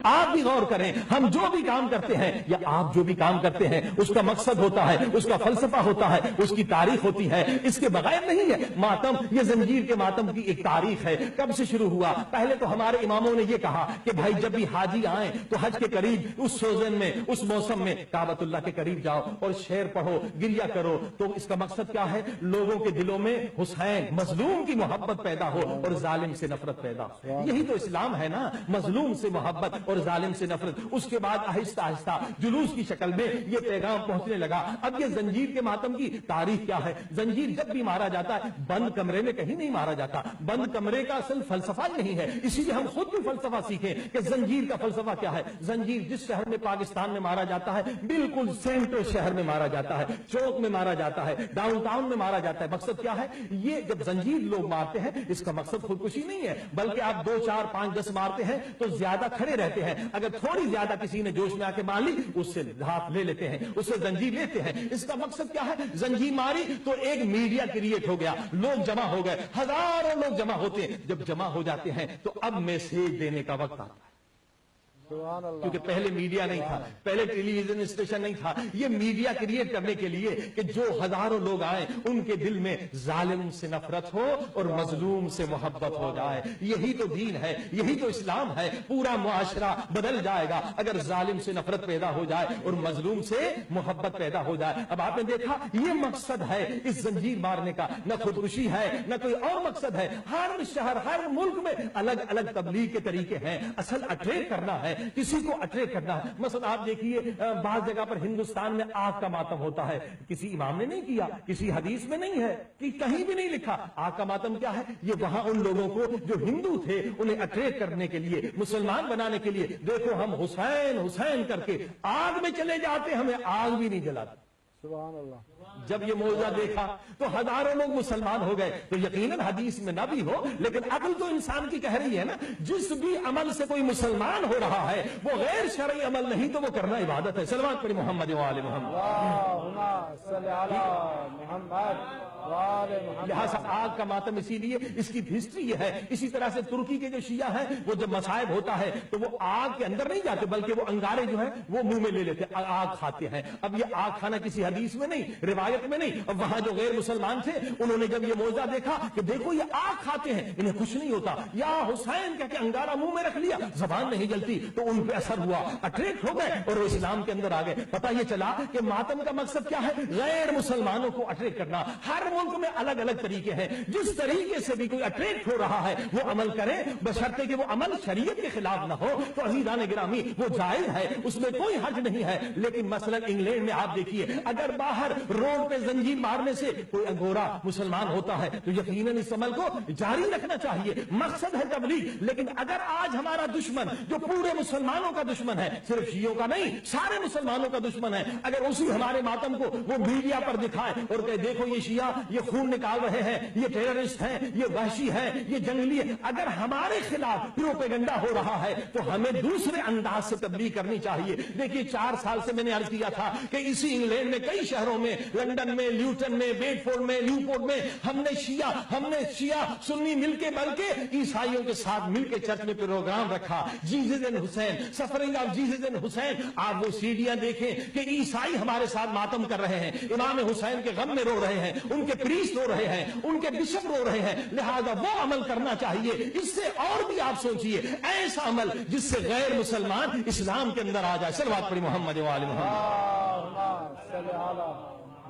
آپ بھی غور کریں، ہم جو بھی کام کرتے ہیں یا آپ جو بھی کام کرتے ہیں اس کا مقصد ہوتا ہے، اس کا فلسفہ ہوتا ہے، اس کی تاریخ ہوتی ہے، اس کے بغیر نہیں ہے۔ ماتم، یہ زنجیر کے ماتم کی ایک تاریخ ہے، کب سے شروع ہوا؟ پہلے تو ہمارے اماموں نے یہ کہا کہ بھائی جب بھی حاجی آئیں تو حج کے قریب اس سیزن میں، اس موسم میں کعبۃ اللہ کے قریب جاؤ اور شعر پڑھو، گریہ کرو۔ تو اس کا مقصد کیا ہے؟ لوگوں کے دلوں میں حسین مظلوم کی محبت پیدا ہو اور ظالم سے نفرت پیدا ہو۔ یہی تو اسلام ہے نا، مظلوم سے محبت اور ظالم سے نفرت۔ اس کے بعد آہستہ آہستہ جلوس کی شکل میں یہ پیغام پہنچنے لگا۔ اب یہ زنجیر کے ماتم کی تاریخ کیا ہے؟ زنجیر جب بھی مارا جاتا ہے بند کمرے میں کہیں نہیں مارا جاتا، بند کمرے کا اصل فلسفہ ہی نہیں ہے۔ اسی لیے ہم خود بھی فلسفہ سیکھیں کہ زنجیر کا فلسفہ کیا ہے۔ زنجیر جس شہر میں پاکستان میں مارا جاتا ہے بالکل سینٹر شہر میں مارا جاتا ہے، چوک میں مارا جاتا ہے، ڈاؤن ٹاؤن میں مارا جاتا ہے۔ مقصد کیا ہے؟ یہ جب زنجیر لوگ مارتے ہیں اس کا مقصد خودکشی نہیں ہے، بلکہ آپ 2 4 5 10 مارتے ہیں تو زیادہ کھڑے رہتے ہیں، اگر تھوڑی زیادہ کسی نے جوش میں آ کے مار لی اس سے ہاتھ لے لیتے ہیں، اس سے زنجیر لیتے ہیں۔ اس کا مقصد کیا ہے؟ زنجیر ماری تو ایک میڈیا کریٹ ہو گیا، لوگ جمع ہو گئے، ہزاروں لوگ جمع ہوتے ہیں۔ جب جمع ہو جاتے ہیں تو اب میسیج دینے کا وقت آتا ہے، کیونکہ پہلے میڈیا نہیں تھا، پہلے ٹیلی ویژن اسٹیشن نہیں تھا۔ یہ میڈیا کریٹ کرنے کے لیے کہ جو ہزاروں لوگ آئیں ان کے دل میں ظالم سے نفرت ہو اور مظلوم سے محبت ہو جائے۔ یہی تو دین ہے، یہی تو اسلام ہے۔ پورا معاشرہ بدل جائے گا اگر ظالم سے نفرت پیدا ہو جائے اور مظلوم سے محبت پیدا ہو جائے۔ اب آپ نے دیکھا یہ مقصد ہے اس زنجیر مارنے کا، نہ خودکشی ہے نہ کوئی اور مقصد ہے۔ ہر شہر ہر ملک میں الگ الگ تبلیغ کے طریقے ہیں، اصل اٹریکٹ کرنا ہے، کسی کو اٹریکٹ کرنا ہے۔ مثلا آپ دیکھیے بعض جگہ پر ہندوستان میں آگ کا ماتم ہوتا ہے، کسی امام نے نہیں کیا، کسی حدیث میں نہیں ہے، کہ کہیں بھی نہیں لکھا۔ آگ کا ماتم کیا ہے؟ یہ وہاں ان لوگوں کو جو ہندو تھے انہیں اٹریکٹ کرنے کے لیے، مسلمان بنانے کے لیے، دیکھو ہم حسین حسین کر کے آگ میں چلے جاتے، ہمیں آگ بھی نہیں جلاتے۔ سبحان اللہ۔ جب یہ معجزہ دیکھا تو ہزاروں لوگ مسلمان ہو گئے۔ تو یقیناً حدیث میں نہ بھی ہو لیکن عقل تو انسان کی کہہ رہی ہے نا، جس بھی عمل سے کوئی مسلمان ہو رہا ہے وہ غیر شرعی عمل نہیں تو وہ کرنا عبادت ہے۔ صلوات پڑھی محمد و آل محمد۔ اللہم صل علی محمد و آل محمد۔ لہٰذا آگ کا ماتم اسی لیے اس کی ہسٹری یہ ہے۔ اسی طرح سے ترکی کے جو شیعہ ہیں وہ جب مصائب ہوتا ہے تو وہ آگ کے اندر نہیں جاتے بلکہ وہ انگارے جو ہیں وہ منہ میں لے لیتے، آگ کھاتے ہیں۔ اب یہ آگ کھانا کسی حدیث میں نہیں، روایت میں نہیں۔ اب وہاں جو غیر مسلمان تھے انہوں نے جب یہ معجزہ دیکھا کہ دیکھو یہ آگ کھاتے ہیں، انہیں کچھ نہیں ہوتا، یا حسین کہہ کے انگارہ منہ میں رکھ لیا، زبان نہیں جلتی، تو ان پہ اثر ہوا، اٹریکٹ ہو گئے اور وہ اسلام کے اندر آ گئے۔ پتہ یہ چلا کہ ماتم کا مقصد کیا ہے؟ غیر مسلمانوں کو اٹریکٹ کرنا۔ ہر ملک میں الگ الگ طریقے ہیں، جس طریقے سے بھی کوئی اٹریکٹ ہو رہا ہے وہ عمل کرے، بشرطے کہ وہ عمل شریعت کے خلاف نہ ہو۔ تو عزیزان گرامی وہ جائز ہے، اس میں کوئی حرج نہیں ہے۔ لیکن مثلا انگلینڈ میں آپ دیکھیے اگر باہر روڈ پہ زنجیر مارنے سے کوئی انگورا مسلمان ہوتا ہے تو یقیناً اس عمل کو جاری رکھنا چاہیے، مقصد ہے تبلیغ۔ لیکن اگر آج ہمارا دشمن جو پورے مسلمانوں کا دشمن ہے، صرف شیعوں کا نہیں سارے مسلمانوں کا دشمن ہے، اگر اسی ہمارے ماتم کو وہ میڈیا پر دکھائے اور کہ دیکھو یہ شیعہ یہ خون نکال رہے ہیں، یہ ٹیررسٹ ہیں، یہ وحشی ہیں، یہ جنگلی ہے، اگر ہمارے خلاف پروپیگنڈا ہو رہا ہے تو ہمیں دوسرے انداز سے تبلیغ کرنی چاہیے۔ دیکھیے 4 سال سے میں نے عرض کیا تھا کہ اسی انگلینڈ میں کئی شہروں میں، لندن میں، لیوٹن میں، بیڈ فورڈ میں، نیوپورٹ میں ہم نے شیعہ سنی مل کے بلکہ عیسائیوں کے ساتھ مل کے چرچ میں پروگرام رکھا، Jesus and Hussain, suffering of Jesus and Hussain. آپ وہ سیڈیاں دیکھیں کہ عیسائی ہمارے ساتھ ماتم کر رہے ہیں، امام حسین کے غم میں رو رہے ہیں، ان کے پریسٹ رو رہے ہیں، ان کے بشپ رو رہے ہیں۔ لہذا وہ عمل کرنا چاہیے۔ اس سے اور بھی آپ سوچئے ایسا عمل جس سے غیر مسلمان اسلام کے اندر آ جائے۔ صلوات پڑھی محمد و آل محمد۔ اللہم صل علی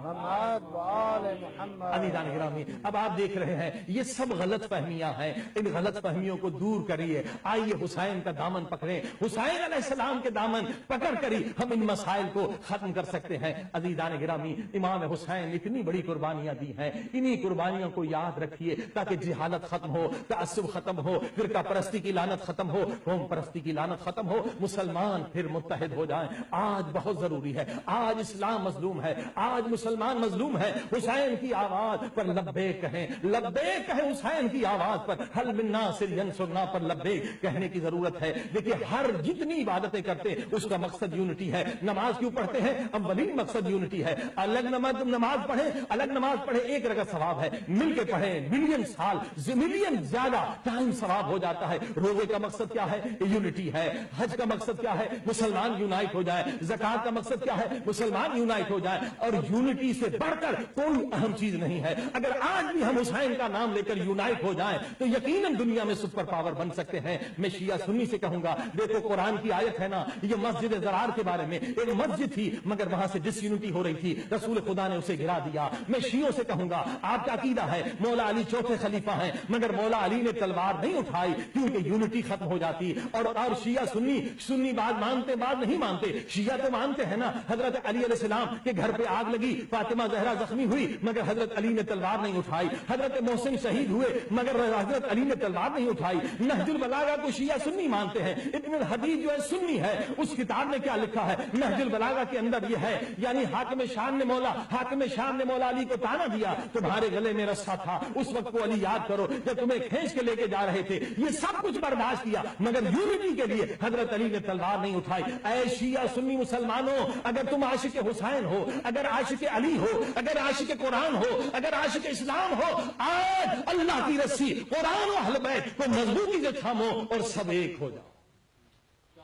محمد و آل محمد۔ عزیزان گرامی اب آپ دیکھ رہے ہیں یہ سب غلط فہمیاں ہیں، ان غلط فہمیوں کو دور کریے۔ آئیے حسین کا دامن پکڑیں، حسین علیہ السلام کے دامن پکڑ کر ہی ہم ان مسائل کو ختم کر سکتے ہیں۔ عزیزان گرامی امام حسین اتنی بڑی قربانیاں دی ہیں، انہی قربانیوں کو یاد رکھیے تاکہ جہالت ختم ہو، تعصب ختم ہو، فرقہ پرستی کی لعنت ختم ہو، قوم پرستی کی لعنت ختم ہو، مسلمان پھر متحد ہو جائیں۔ آج بہت ضروری ہے، آج اسلام مظلوم ہے، آج مسلمان مسلمان مظلوم ہے، حسین کی آواز پر لبیک کہیں، لبیک کہیں حسین کی آواز پر، حل من ناصر ینصرنا پر لبیک کہنے کی ضرورت ہے۔ دیکھیے ہر جتنی عبادتیں کرتے اس کا مقصد یونٹی ہے۔ نماز کیوں پڑھتے ہیں؟ اولین مقصد یونٹی ہے۔ الگ نماز پڑھیں، الگ نماز پڑھیں، ایک رکعت ثواب ہے، مل کے پڑھیں ملین سال، ملین زیادہ ٹائم ثواب ہو جاتا ہے۔ روزے کا مقصد کیا ہے؟ یونٹی ہے۔ حج کا مقصد کیا ہے؟ مسلمان یونائٹ ہو جائے۔ زکات کا مقصد کیا ہے؟ مسلمان یونائٹ ہو جائے۔ اور یونٹی سے بڑھ کر کوئی اہم چیز نہیں ہے۔ اگر آج بھی ہم حسین کا نام لے کر یونائٹ ہو جائیں تو یقیناً دنیا میں سپر پاور بن سکتے ہیں۔ میں شیعہ سنی سے کہوں گا، دیکھو قرآن کی آیت ہے نا، یہ مسجد زرار کے بارے میں، ایک مسجد تھی مگر وہاں سے ڈس یونٹی ہو رہی تھی، رسول خدا نے اسے گرا دیا۔ میں شیعوں سے کہوں گا، آپ کا عقیدہ ہے مولا علی چوتھے خلیفہ ہیں، مگر مولا علی نے تلوار نہیں اٹھائی کیونکہ یونٹی ختم ہو جاتی۔ اور شیعہ سنی بات مانتے، بات نہیں مانتے۔ شیعہ تو مانتے ہیں نا، حضرت علی علیہ السلام کے گھر پہ آگ لگی، فاطمہ زہرا زخمی ہوئی مگر حضرت علی نے تلوار نہیں اٹھائی۔ حضرت محسن شہید ہوئے مگر حضرت علی نے تلوار نہیں اٹھائی۔ نہج البلاغہ کو شیعہ سنی مانتے ہیں، ابن الحدیث جو ہے سنی ہے، اس کتاب میں کیا لکھا ہے؟ نہج البلاغہ کے اندر یہ ہے، یعنی حاکم شام نے مولا علی کو تانا دیا، تمہارے گلے میں رسا تھا، اس وقت کو علی یاد کرو جب تمہیں کھینچ کے لے کے جا رہے تھے، یہ سب کچھ برداشت کیا مگر یونٹی کے لیے حضرت علی نے تلوار نہیں اٹھائی۔ اے شیعہ سنی مسلمانوں، اگر تم عاشق حسین ہو، اگر عاشق علی ہو، اگر عاشق قرآن ہو، اگر عاشق اسلام ہو، آج اللہ کی رسی قرآن و اہل بیت کو مضبوطی سے تھامو اور سب ایک ہو جاؤ۔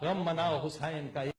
غم مناؤ حسین کا